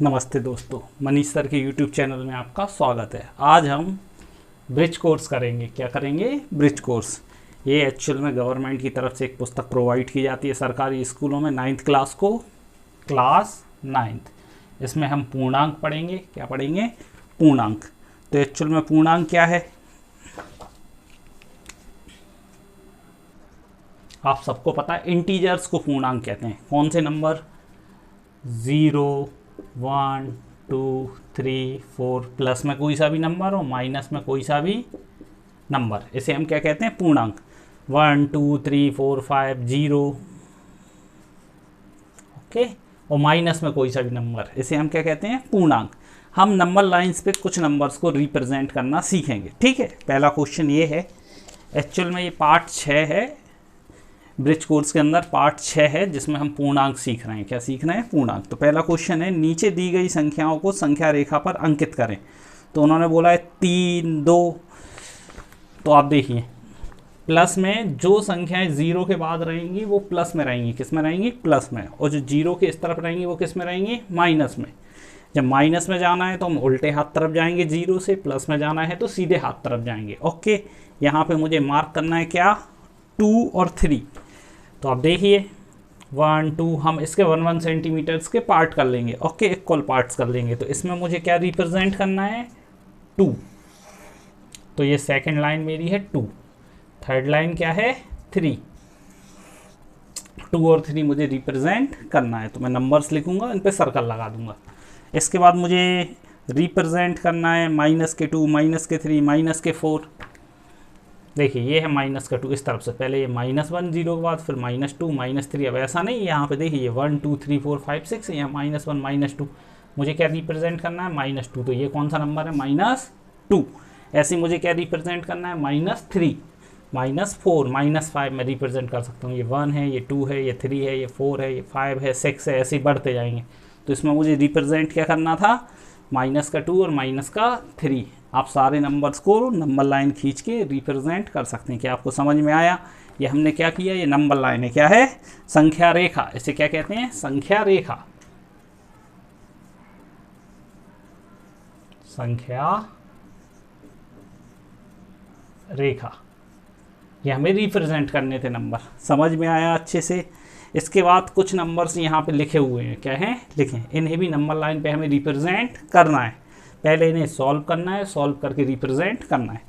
नमस्ते दोस्तों, मनीष सर के YouTube चैनल में आपका स्वागत है। आज हम ब्रिज कोर्स करेंगे। क्या करेंगे? Bridge course. ये एक्चुअल में गवर्नमेंट की तरफ से एक पुस्तक प्रोवाइड की जाती है सरकारी स्कूलों में 9th क्लास को, क्लास 9th। इसमें हम पूर्णांक पढ़ेंगे। क्या पढ़ेंगे? पूर्णांक। तो एक्चुअल में पूर्णांक क्या है आप सबको पता है। इंटीजर्स को पूर्णांक कहते हैं। कौन से नंबर? 0, 1, 2, 3, 4, प्लस में कोई सा भी नंबर हो, माइनस में कोई सा भी नंबर, इसे हम क्या कहते हैं? पूर्णांक। 1, 2, 3, 4, 5, 0, ओके। और माइनस में कोई सा भी नंबर, इसे हम क्या कहते हैं? पूर्णांक। हम नंबर लाइंस पे कुछ नंबर्स को रिप्रेजेंट करना सीखेंगे, ठीक है। पहला क्वेश्चन ये है। एक्चुअल में ये पार्ट 6 है। ब्रिज कोर्स के अंदर पार्ट 6 है जिसमें हम पूर्णांक सीख रहे हैं। क्या सीख रहे हैं? पूर्णांक। तो पहला क्वेश्चन है, नीचे दी गई संख्याओं को संख्या रेखा पर अंकित करें। तो उन्होंने बोला है 3, 2। तो आप देखिए, प्लस में जो संख्याएं 0 के बाद रहेंगी वो प्लस में रहेंगी। किस में रहेंगी? प्लस में। और जो 0 के इस तरफ रहेंगी वो किस में रहेंगी? माइनस में। जब माइनस में जाना है तो हम उल्टे हाथ तरफ जाएंगे 0 से, प्लस में जाना है तो सीधे हाथ तरफ जाएंगे, ओके। यहाँ पे मुझे मार्क करना है क्या? 2 और 3। तो आप देखिए 1, 2, हम इसके 1 सेंटीमीटर्स के पार्ट कर लेंगे, ओके, इक्वल पार्ट्स कर लेंगे। तो इसमें मुझे क्या रिप्रेजेंट करना है? 2। तो ये सेकंड लाइन मेरी है 2। थर्ड लाइन क्या है? 3। 2 और 3 मुझे रिप्रेजेंट करना है। तो मैं नंबर्स लिखूंगा, इन पे सर्कल लगा दूंगा। इसके बाद मुझे रिप्रेजेंट करना है -2, -3, -4। देखिए ये है -2 इस तरफ से। पहले ये -1 0 के बाद फिर -2 -3। अब ऐसा नहीं, यहाँ पे देखिए 1 2 3 4 5 6, यहाँ -1 -2। मुझे क्या रिप्रेजेंट करना है? -2। तो ये कौन सा नंबर है? -2। ऐसे मुझे क्या रिप्रेजेंट करना है? -3, -4, -5 मैं रिप्रेजेंट कर सकता हूँ। ये 1 है, ये 2 है, ये 3 है, ये 4 है, ये 5 है, 6 है, ऐसे ही बढ़ते जाएंगे। तो इसमें मुझे रिप्रेजेंट क्या करना था? -2 और -3। आप सारे नंबर्स को नंबर लाइन खींच के रिप्रेजेंट कर सकते हैं। क्या आपको समझ में आया? ये हमने क्या किया? ये नंबर लाइन है। क्या है? संख्या रेखा। इसे क्या कहते हैं? संख्या रेखा। संख्या रेखा। ये हमें रिप्रेजेंट करने थे नंबर। समझ में आया अच्छे से? इसके बाद कुछ नंबर्स यहाँ पे लिखे हुए हैं। क्या हैं? लिखे। इन्हें भी नंबर लाइन पे हमें रिप्रेजेंट करना है। पहले इन्हें सॉल्व करना है, सॉल्व करके रिप्रेजेंट करना है।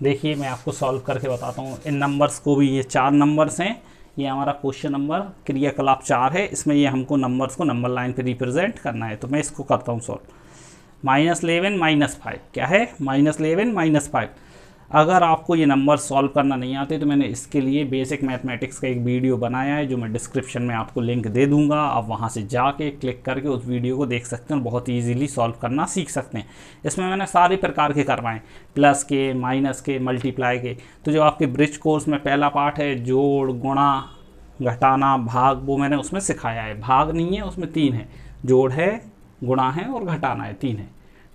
देखिए मैं आपको सॉल्व करके बताता हूँ। इन नंबर्स को भी, ये 4 नंबर्स हैं। ये हमारा क्वेश्चन नंबर क्रियाकलाप 4 है। इसमें ये हमको नंबर्स को नंबर लाइन पे रिप्रेजेंट करना है। तो मैं इसको करता हूँ सॉल्व। -11 -5। क्या है? -11 -5। अगर आपको ये नंबर सॉल्व करना नहीं आते तो मैंने इसके लिए बेसिक मैथमेटिक्स का एक वीडियो बनाया है, जो मैं डिस्क्रिप्शन में आपको लिंक दे दूंगा। आप वहाँ से जाके क्लिक करके उस वीडियो को देख सकते हैं और बहुत ईजीली सॉल्व करना सीख सकते हैं। इसमें मैंने सारे प्रकार के करवाएं, प्लस के, माइनस के, मल्टीप्लाई के। तो जो आपके ब्रिज कोर्स में पहला पार्ट है, जोड़, गुणा, घटाना, भाग, वो मैंने उसमें सिखाया है। भाग नहीं है, उसमें 3 है। जोड़ है, गुणा है और घटाना है, 3 है,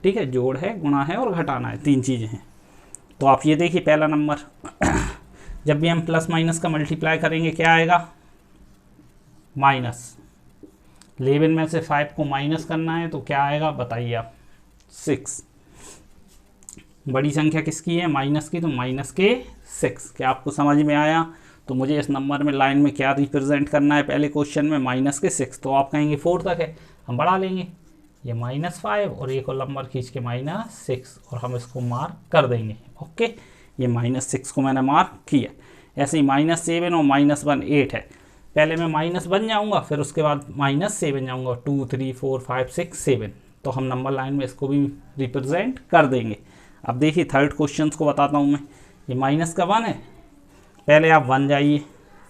ठीक है। जोड़ है, गुणा है और घटाना है, 3 चीज़ें हैं। तो आप ये देखिए पहला नंबर जब भी हम प्लस माइनस का मल्टीप्लाई करेंगे क्या आएगा? -11 में से 5 को माइनस करना है तो क्या आएगा बताइए आप? 6। बड़ी संख्या किसकी है? माइनस की। तो माइनस के 6। क्या आपको समझ में आया? तो मुझे इस नंबर में लाइन में क्या रिप्रेजेंट करना है? पहले क्वेश्चन में -6। तो आप कहेंगे 4 तक है, हम बढ़ा लेंगे। ये -5 और एक और नंबर खींच के -6 और हम इसको मार्क कर देंगे, ओके। ये -6 को मैंने मार्क किया। ऐसे ही -7 और -1 8 है। पहले मैं माइनस बन जाऊंगा, फिर उसके बाद -7 जाऊंगा। 2 3 4 5 6 7। तो हम नंबर लाइन में इसको भी रिप्रेजेंट कर देंगे। अब देखिए थर्ड क्वेश्चन को बताता हूँ मैं। ये माइनस का 1 है। पहले आप 1 जाइए,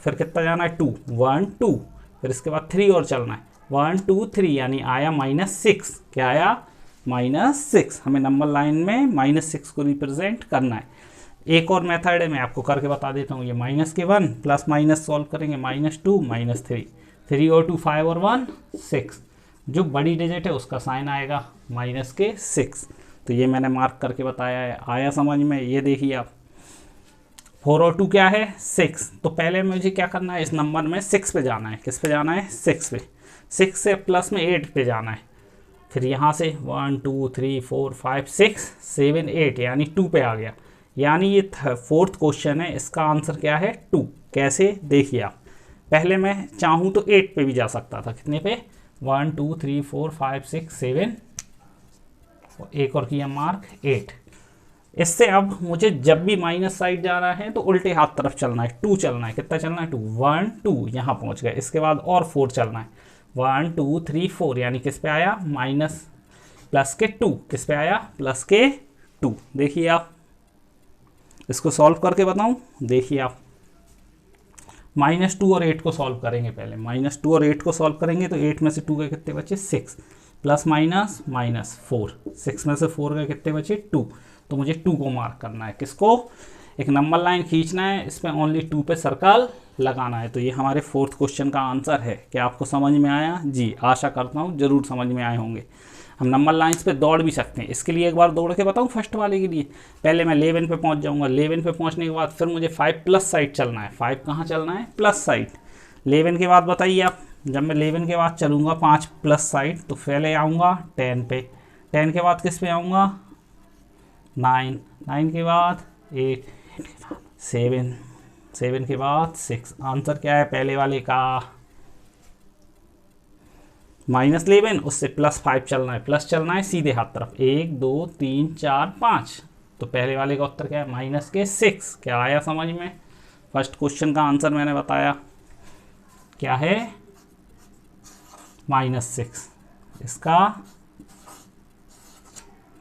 फिर कितना जाना है? 2, 1 2, फिर इसके बाद 3 और चलना है। 1 2 3, यानी आया -6। क्या आया? -6। हमें नंबर लाइन में -6 को रिप्रेजेंट करना है। एक और मेथड है, मैं आपको करके बता देता हूँ। ये -1 प्लस माइनस सॉल्व करेंगे, -2 -3, 3 और 2 5 और 1 6। जो बड़ी डिजिट है उसका साइन आएगा -6। तो ये मैंने मार्क करके बताया है। आया समझ में? ये देखिए आप 4 और 2 क्या है 6। तो पहले मुझे क्या करना है, इस नंबर में 6 पे जाना है। किस पे जाना है 6 पे। 6 से प्लस में 8 पे जाना है। फिर यहाँ से 1 2 3 4 5 6 7 8 यानी 2 पे आ गया। यानी ये फोर्थ क्वेश्चन है, इसका आंसर क्या है 2। कैसे देखिए आप, पहले मैं चाहूँ तो 8 पे भी जा सकता था। कितने पे 1 2 3 4 5 6 7, एक और किया मार्क 8। इससे अब मुझे जब भी माइनस साइड जाना है तो उल्टे हाथ तरफ चलना है, 2 चलना है। कितना चलना है 2 1 2 यहाँ पहुँच गए। इसके बाद और 4 चलना है 1 2 3 4 यानी किस पे आया माइनस प्लस के 2। किस पे आया प्लस के 2। देखिए आप, इसको सॉल्व करके बताऊं। देखिए आप -2 और 8 को सॉल्व करेंगे। पहले -2 और 8 को सॉल्व करेंगे तो 8 में से 2 के कितने बचे 6 प्लस माइनस -4। 6 में से 4 के कितने बचे 2। तो मुझे 2 को मार्क करना है। किसको, एक नंबर लाइन खींचना है, इसमें ओनली 2 पे सर्कल लगाना है। तो ये हमारे फोर्थ क्वेश्चन का आंसर है। क्या आपको समझ में आया जी? आशा करता हूँ जरूर समझ में आए होंगे। हम नंबर लाइंस पे दौड़ भी सकते हैं। इसके लिए एक बार दौड़ के बताऊँ फर्स्ट वाले के लिए। पहले मैं 11 पे पहुंच जाऊंगा। 11 पे पहुंचने के बाद फिर मुझे 5 प्लस साइड चलना है। 5 कहाँ चलना है प्लस साइड। 11 के बाद बताइए आप, जब मैं 11 के बाद चलूँगा 5 प्लस साइड तो पहले आऊँगा 10 पे। 10 के बाद किस पे आऊँगा 9। 9 के बाद 8, 7, 7 के बाद 6। आंसर क्या है पहले वाले का -11, उससे +5 चलना है। प्लस चलना है सीधे हाथ तरफ 1 2 3 4 5। तो पहले वाले का उत्तर क्या है -6। क्या आया समझ में? फर्स्ट क्वेश्चन का आंसर मैंने बताया क्या है -6, इसका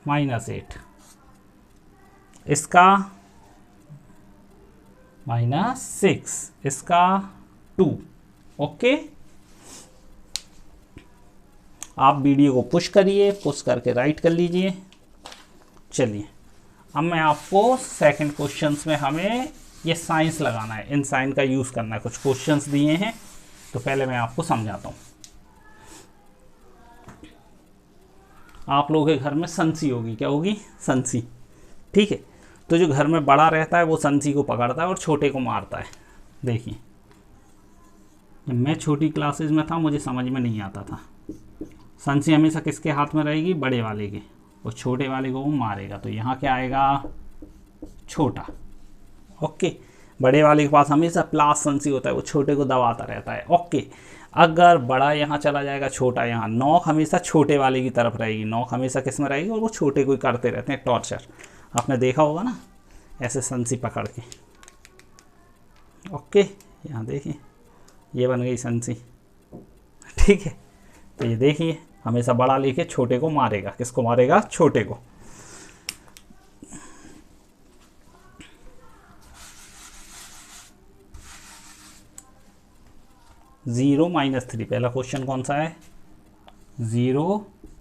-8, इसका -6, इसका 2। ओके, आप वीडियो को पुश करिए, पुश करके राइट कर लीजिए। चलिए अब मैं आपको सेकंड क्वेश्चंस में हमें ये साइंस लगाना है, इन साइन का यूज़ करना है। कुछ क्वेश्चंस दिए हैं तो पहले मैं आपको समझाता हूँ। आप लोगों के घर में संसी होगी, क्या होगी संसी, ठीक है। तो जो घर में बड़ा रहता है वो संसी को पकड़ता है और छोटे को मारता है। देखिए जब मैं छोटी क्लासेस में था मुझे समझ में नहीं आता था। संसी हमेशा किसके हाथ में रहेगी, बड़े वाले के, और छोटे वाले को वो मारेगा। तो यहाँ क्या आएगा छोटा। ओके, बड़े वाले के पास हमेशा प्लास संसी होता है, वो छोटे को दबाता रहता है। ओके, अगर बड़ा यहाँ चला जाएगा छोटा यहाँ, नोक हमेशा छोटे वाले की तरफ रहेगी। नोक हमेशा किस में रहेगी और वो छोटे को ही करते रहते हैं टॉर्चर। आपने देखा होगा ना ऐसे संसी पकड़ के। ओके, यहाँ देखिए ये बन गई संसी, ठीक है। तो ये देखिए हमेशा बड़ा लेके छोटे को मारेगा। किसको मारेगा, छोटे को। जीरो -3, पहला क्वेश्चन कौन सा है 0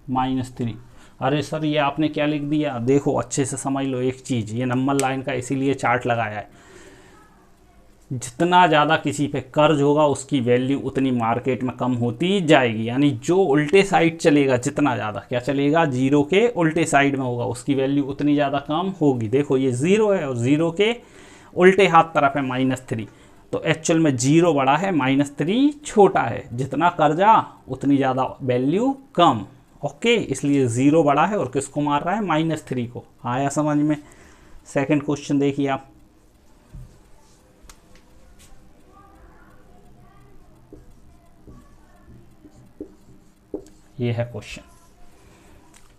-3। अरे सर ये आपने क्या लिख दिया, देखो अच्छे से समझ लो एक चीज़, ये नंबर लाइन का इसीलिए चार्ट लगाया है। जितना ज़्यादा किसी पे कर्ज होगा उसकी वैल्यू उतनी मार्केट में कम होती जाएगी। यानी जो उल्टे साइड चलेगा, जितना ज़्यादा क्या चलेगा, जीरो के उल्टे साइड में होगा उसकी वैल्यू उतनी ज़्यादा कम होगी। देखो ये 0 है और 0 के उल्टे हाथ तरफ है -3। तो एक्चुअल में 0 बड़ा है, -3 छोटा है। जितना कर्जा उतनी ज़्यादा वैल्यू कम। ओके, इसलिए 0 बड़ा है और किसको मार रहा है -3 को। आया समझ में? सेकंड क्वेश्चन देखिए आप, ये है क्वेश्चन।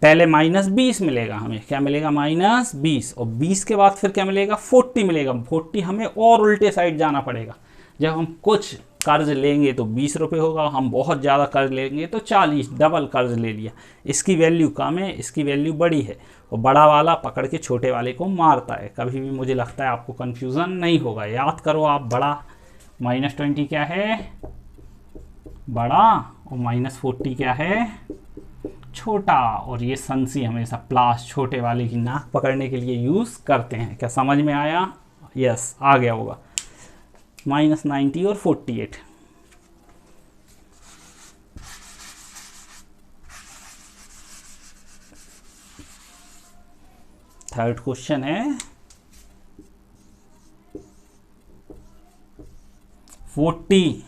पहले -20 मिलेगा हमें, क्या मिलेगा -20, और 20 के बाद फिर क्या मिलेगा 40 मिलेगा। 40 हमें और उल्टे साइड जाना पड़ेगा। जब हम कुछ कर्ज लेंगे तो 20 रुपये होगा, हम बहुत ज़्यादा कर्ज लेंगे तो 40, डबल कर्ज ले लिया। इसकी वैल्यू कम है, इसकी वैल्यू बड़ी है, और बड़ा वाला पकड़ के छोटे वाले को मारता है। कभी भी मुझे लगता है आपको कन्फ्यूज़न नहीं होगा। याद करो आप, बड़ा -20 क्या है बड़ा, और -40 क्या है छोटा। और ये संसी हमेशा प्लास छोटे वाले की नाक पकड़ने के लिए यूज़ करते हैं। क्या समझ में आया? यस, आ गया होगा। -90 और 48। थर्ड क्वेश्चन है 40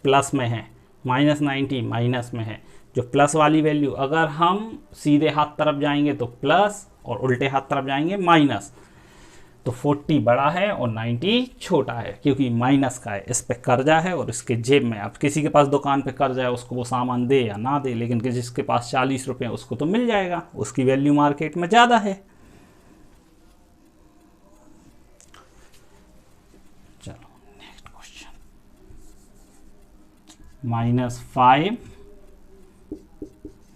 प्लस में है, -90 माइनस में है। जो प्लस वाली वैल्यू, अगर हम सीधे हाथ तरफ जाएंगे तो प्लस और उल्टे हाथ तरफ जाएंगे माइनस, तो 40 बड़ा है और 90 छोटा है, क्योंकि माइनस का है। इस पे कर्जा है और इसके जेब में। अब किसी के पास दुकान पे कर्जा है, उसको वो सामान दे या ना दे, लेकिन जिसके पास 40 रुपये उसको तो मिल जाएगा, उसकी वैल्यू मार्केट में ज़्यादा है। चलो नेक्स्ट क्वेश्चन, -5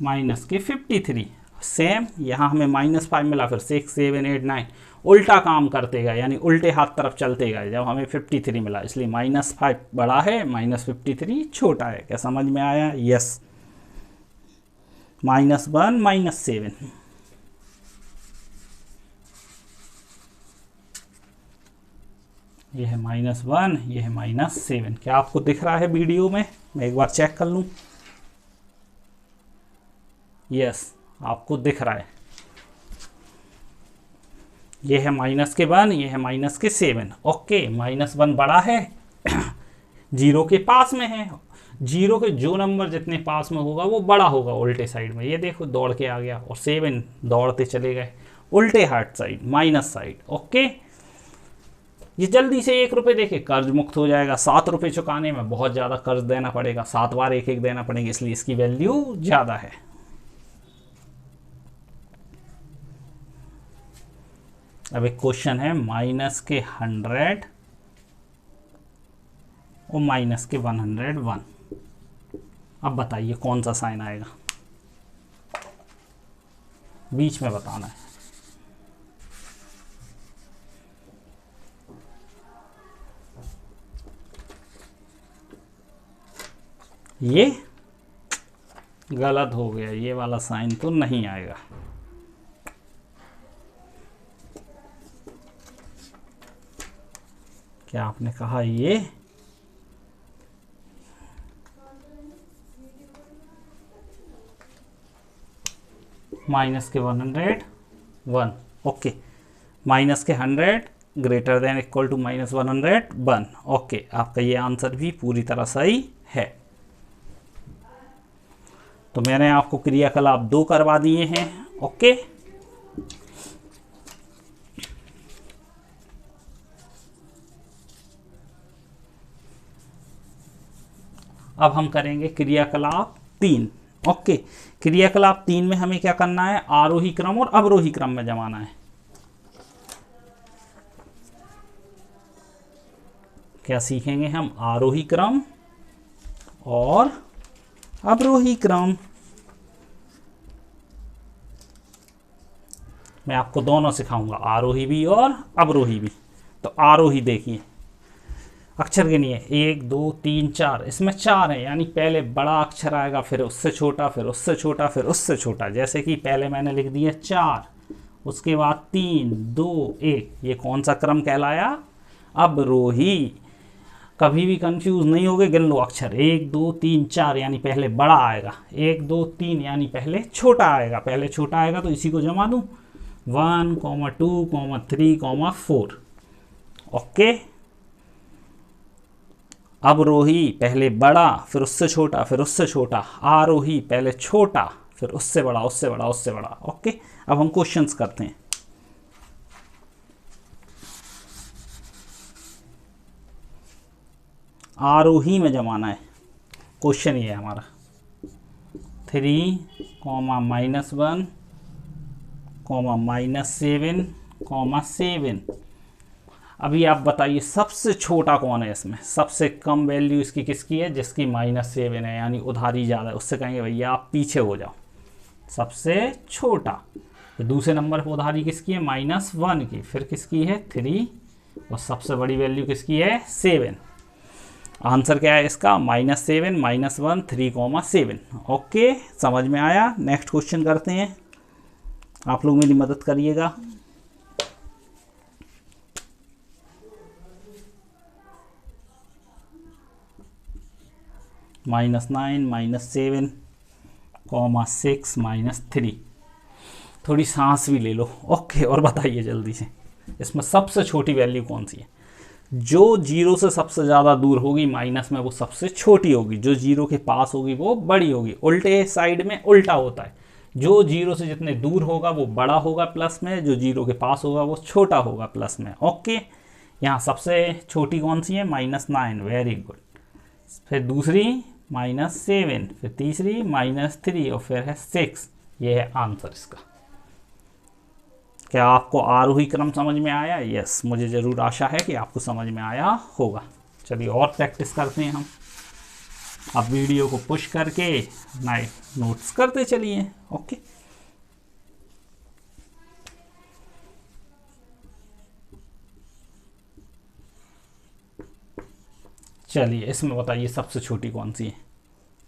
माइनस के 53। सेम यहाँ हमें -5 मिला, फिर 6 7 8 9 उल्टा काम करते गए, यानी उल्टे हाथ तरफ चलते गए जब हमें 53 मिला। इसलिए -5 बड़ा है, -53 छोटा है। क्या समझ में आया? यस। -1 -7, ये है -1, ये है -7। क्या आपको दिख रहा है वीडियो में? मैं एक बार चेक कर लूँ। यस, आपको दिख रहा है। ये है -1, ये है -7। ओके, -1 बड़ा है, 0 के पास में है। 0 के जो नंबर जितने पास में होगा वो बड़ा होगा उल्टे साइड में। ये देखो दौड़ के आ गया, और 7 दौड़ते चले गए उल्टे हाथ साइड, माइनस साइड। ओके, ये जल्दी से 1 रुपये देके कर्ज मुक्त हो जाएगा। 7 रुपये चुकाने में बहुत ज़्यादा कर्ज देना पड़ेगा, 7 बार 1 देना पड़ेगा, इसलिए इसकी वैल्यू ज़्यादा है। अब एक क्वेश्चन है -100 और -101। अब बताइए कौन सा साइन आएगा, बीच में बताना है। ये गलत हो गया, ये वाला साइन तो नहीं आएगा। क्या आपने कहा? ये -101। Okay, -100 greater than equal to -101। Okay, आपका ये आंसर भी पूरी तरह सही है। तो मैंने आपको क्रियाकलाप 2 करवा दिए हैं। ओके, अब हम करेंगे क्रियाकलाप 3। ओके, क्रियाकलाप 3 में हमें क्या करना है? आरोही क्रम और अवरोही क्रम में जमाना है। क्या सीखेंगे हम? आरोही क्रम और अवरोही क्रम। मैं आपको दोनों सिखाऊंगा, आरोही भी और अवरोही भी। तो आरोही देखिए, अक्षर गिनिए 1 2 3 4, इसमें 4 है, यानी पहले बड़ा अक्षर आएगा, फिर उससे छोटा, फिर उससे छोटा, फिर उससे छोटा। जैसे कि पहले मैंने लिख दिया 4, उसके बाद 3 2 1। ये कौन सा क्रम कहलाया? अवरोही। कभी भी कंफ्यूज नहीं होगे, गिन लो अक्षर 1 2 3 4, यानी पहले बड़ा आएगा। 1 2 3 यानी पहले छोटा आएगा। पहले छोटा आएगा तो इसी को जमा दूं, 1 2 3 4। ओके, अवरोही पहले बड़ा, फिर उससे छोटा, फिर उससे छोटा। आरोही पहले छोटा, फिर उससे बड़ा, उससे बड़ा, उससे बड़ा। ओके, अब हम क्वेश्चंस करते हैं। आरोही में जमाना है। क्वेश्चन ये है हमारा 3, -1, -7, 7। अभी आप बताइए सबसे छोटा कौन है इसमें? सबसे कम वैल्यू इसकी किसकी है? जिसकी -7 है, यानी उधारी ज़्यादा है, उससे कहेंगे भैया आप पीछे हो जाओ। सबसे छोटा। तो दूसरे नंबर पर उधारी किसकी है? -1 की। फिर किसकी है? 3। और सबसे बड़ी वैल्यू किसकी है? 7। आंसर क्या है इसका? -7 -1 3, 7। ओके, समझ में आया? नेक्स्ट क्वेश्चन करते हैं। आप लोग मेरी मदद करिएगा। -9 -7, 6 -3। थोड़ी सांस भी ले लो। ओके, और बताइए जल्दी से, इसमें सबसे छोटी वैल्यू कौन सी है? जो जीरो से सबसे ज़्यादा दूर होगी माइनस में वो सबसे छोटी होगी, जो जीरो के पास होगी वो बड़ी होगी। उल्टे साइड में उल्टा होता है, जो जीरो से जितने दूर होगा वो बड़ा होगा प्लस में, जो जीरो के पास होगा वो छोटा होगा प्लस में। ओके, यहाँ सबसे छोटी कौन सी है? -9, वेरी गुड। फिर दूसरी -7, फिर तीसरी -3 और फिर है 6। ये है आंसर इसका। क्या आपको आरोही क्रम समझ में आया? यस, मुझे ज़रूर आशा है कि आपको समझ में आया होगा। चलिए और प्रैक्टिस करते हैं हम। अब वीडियो को पुश करके नाइट नोट्स करते चलिए। ओके, चलिए इसमें बताइए सबसे छोटी कौन सी है?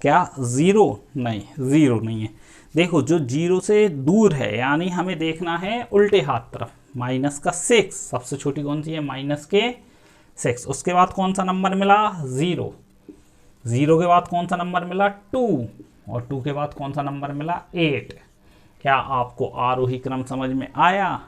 क्या 0? नहीं, 0 नहीं है। देखो, जो 0 से दूर है यानी हमें देखना है उल्टे हाथ तरफ। -6 सबसे छोटी कौन सी है? -6। उसके बाद कौन सा नंबर मिला? 0। 0 के बाद कौन सा नंबर मिला? 2। और 2 के बाद कौन सा नंबर मिला? 8। क्या आपको आरोही क्रम समझ में आया?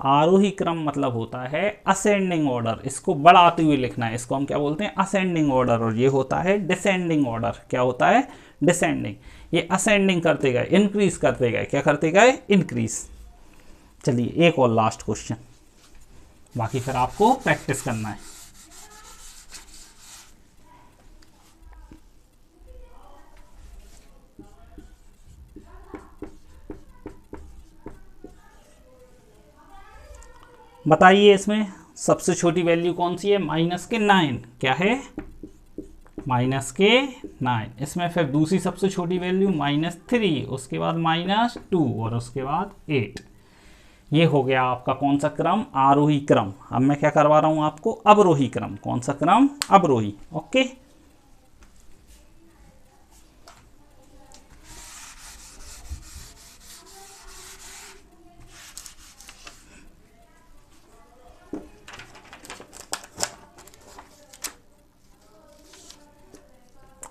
आरोही क्रम मतलब होता है असेंडिंग ऑर्डर। इसको बढ़ाते हुए लिखना है, इसको हम क्या बोलते हैं? Ascending order. और ये होता है डिसेंडिंग ऑर्डर। क्या होता है? डिसेंडिंग। ये असेंडिंग करते गए, इंक्रीज करते गए। क्या करते गए? इंक्रीज। चलिए एक और लास्ट क्वेश्चन, बाकी फिर आपको प्रैक्टिस करना है। बताइए इसमें सबसे छोटी वैल्यू कौन सी है? -9। क्या है? -9। इसमें फिर दूसरी सबसे छोटी वैल्यू -3, उसके बाद -2 और उसके बाद 8। ये हो गया आपका कौन सा क्रम? आरोही क्रम। अब मैं क्या करवा रहा हूं आपको? अवरोही क्रम। कौन सा क्रम? अवरोही। ओके,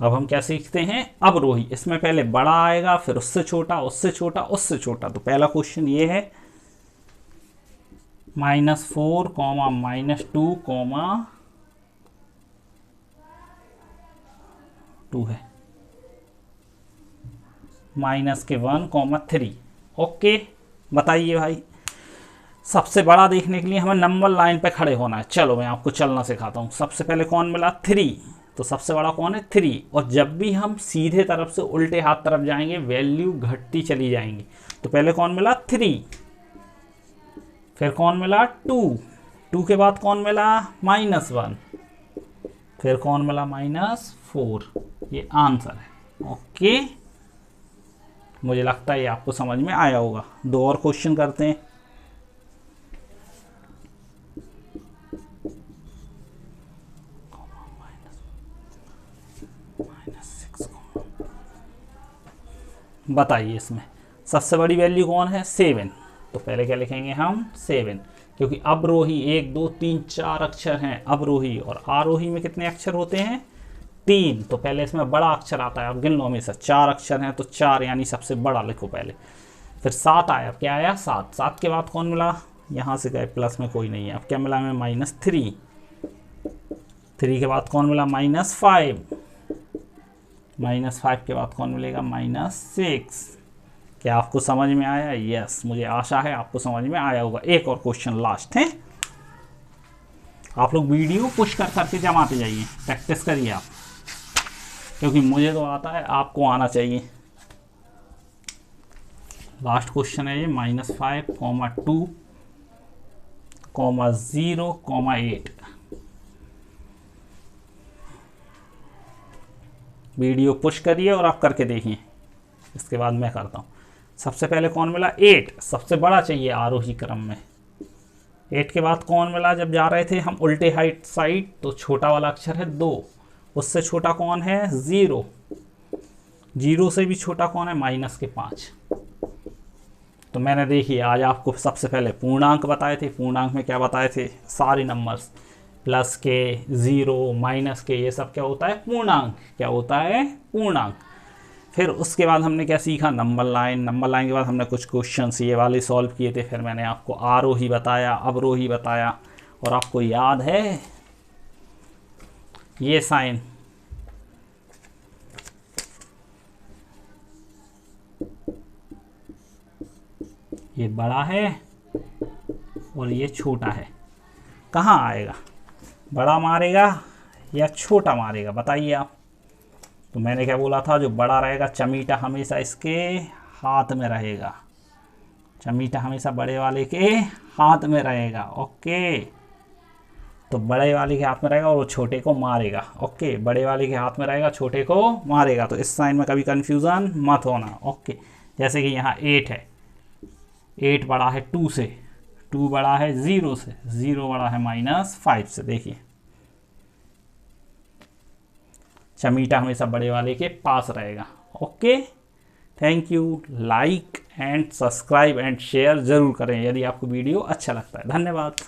अब हम क्या सीखते हैं? अवरोही। इसमें पहले बड़ा आएगा, फिर उससे छोटा, उससे छोटा, उससे छोटा। तो पहला क्वेश्चन ये है -4, -2, -2 है, -1, 3। ओके, बताइए भाई। सबसे बड़ा देखने के लिए हमें नंबर लाइन पे खड़े होना है। चलो मैं आपको चलना सिखाता हूँ। सबसे पहले कौन मिला? 3। तो सबसे बड़ा कौन है? 3। और जब भी हम सीधे तरफ से उल्टे हाथ तरफ जाएंगे वैल्यू घटती चली जाएंगी। तो पहले कौन मिला? 3। फिर कौन मिला? 2। 2 के बाद कौन मिला? -1। फिर कौन मिला? -4। ये आंसर है। ओके, मुझे लगता है ये आपको समझ में आया होगा। 2 और क्वेश्चन करते हैं। बताइए इसमें सबसे बड़ी वैल्यू कौन है? 7। तो पहले क्या लिखेंगे हम? 7, क्योंकि अवरोही 1 2 3 4 अक्षर हैं अवरोही, और आरोही में कितने अक्षर होते हैं? 3। तो पहले इसमें बड़ा अक्षर आता है। अब गिन लो में से 4 अक्षर हैं तो 4 यानी सबसे बड़ा लिखो पहले। फिर 7 आया। अब क्या आया? 7। 7 के बाद कौन मिला? यहाँ से गए प्लस में कोई नहीं है। अब क्या मिला हमें? -3। 3 के बाद कौन मिला? -5। -5 के बाद कौन मिलेगा? -6। क्या आपको समझ में आया? यस, मुझे आशा है आपको समझ में आया होगा। एक और क्वेश्चन लास्ट है। आप लोग वीडियो पुश कर करके जमाते जाइए, प्रैक्टिस करिए आप, क्योंकि मुझे तो आता है, आपको आना चाहिए। लास्ट क्वेश्चन है ये। -5, -2, -0, -8। वीडियो पुश करिए और आप करके देखिए, इसके बाद मैं करता हूँ। सबसे पहले कौन मिला? 8। सबसे बड़ा चाहिए आरोही क्रम में। 8 के बाद कौन मिला? जब जा रहे थे हम उल्टे हाइट साइड तो छोटा वाला अक्षर है 2। उससे छोटा कौन है? 0। 0 से भी छोटा कौन है? -5। तो मैंने देखिए आज आपको सबसे पहले पूर्णांक बताए थे। पूर्णांक में क्या बताए थे? सारे नंबर्स, प्लस के, 0, माइनस के, ये सब क्या होता है? पूर्णांक। क्या होता है? पूर्णांक। फिर उसके बाद हमने क्या सीखा? Number line. नंबर लाइन के बाद हमने कुछ क्वेश्चंस ये वाले सॉल्व किए थे। फिर मैंने आपको आरोही बताया, अवरोही बताया। और आपको याद है ये साइन ये बड़ा है और ये छोटा है, कहाँ आएगा? बड़ा मारेगा या छोटा मारेगा, बताइए आप। तो मैंने क्या बोला था, जो बड़ा रहेगा चमीटा हमेशा इसके हाथ में रहेगा, चमीटा हमेशा बड़े वाले के हाथ में रहेगा। ओके, तो बड़े वाले के हाथ में रहेगा और वो छोटे को मारेगा। ओके, बड़े वाले के हाथ में रहेगा, छोटे को मारेगा। तो इस साइन में कभी कंफ्यूजन मत होना। ओके, जैसे कि यहाँ 8 है, 8 बड़ा है 2 से, 2 बड़ा है 0 से, 0 बड़ा है -5 से। देखिए चमीटा हमेशा बड़े वाले के पास रहेगा। Okay, thank you. Like and subscribe and share ज़रूर करें यदि आपको वीडियो अच्छा लगता है। धन्यवाद।